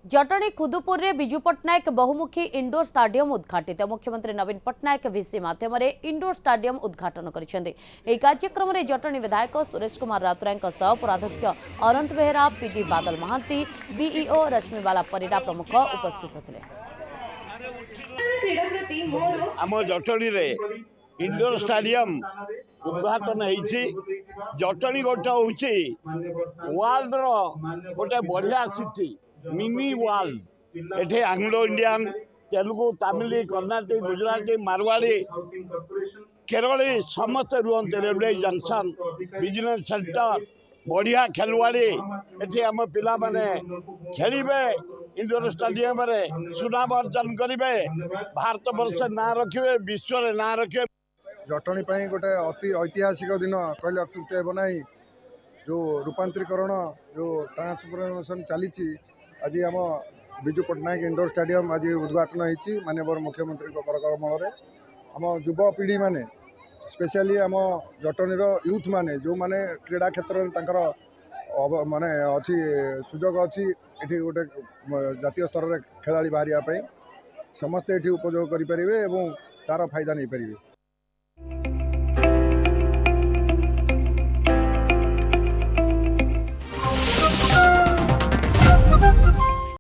जटणी खुदुपुर रे बिजू पट्टनायक बहुमुखी indoor stadium उद्घाटित। मुख्यमंत्री नवीन पट्टनायक वीसी माध्यम इंडोर स्टाडियम उद्घाटन करिसेंति। एही कार्यक्रम रे जटणी विधायक सुरेश कुमार राउतरायक सह पुराध्यक्ष अनंत बेहरा, पीडी बादल महांती, बीईओ रश्मिबाला परिडा प्रमुख उपस्थित थिले। आम जटणी रे इंडोर स्टाडियम उद्घाटन होईछि। जटणी गोटे होछि वर्ल्ड रो गोटे बढ़िया सिटी, मिनी वर्ल्ड। एठे आंग्लो इंडियन, तेलुगु, तमिल, कर्नाटक, गुजराती, मारवाड़ी, केरली समस्त रुहते। रेलवे जंक्शन, बिजनेस सेंटर, बढ़िया खेलवाड़ी। एठे आम पिला माने खेलिबे, इंडोर स्टाडियम रे सुनाम अर्जन करेंगे, भारत वर्ष ना रखिए, विश्व रे ना रखिए। जटणी गोटे अति ऐतिहासिक दिन कहले अत्युक्त हे ना। जो रूपांतरीकरण जो ट्रांसफॉर्मेशन चली आज आम विजु पट्टनायक इंडोर स्टाडियम आज उद्घाटन होती। माननीय मुख्यमंत्री करकमल आम युवपीढ़ी माने स्पेशली आम जटणीर यूथ माने जो माने क्रीड़ा क्षेत्र में माने अच्छी सुजोग अच्छी ये गोटे जातीय स्तर में खेला बाहर समस्ते ये उपयोग करें और तार फायदा नहीं पारे।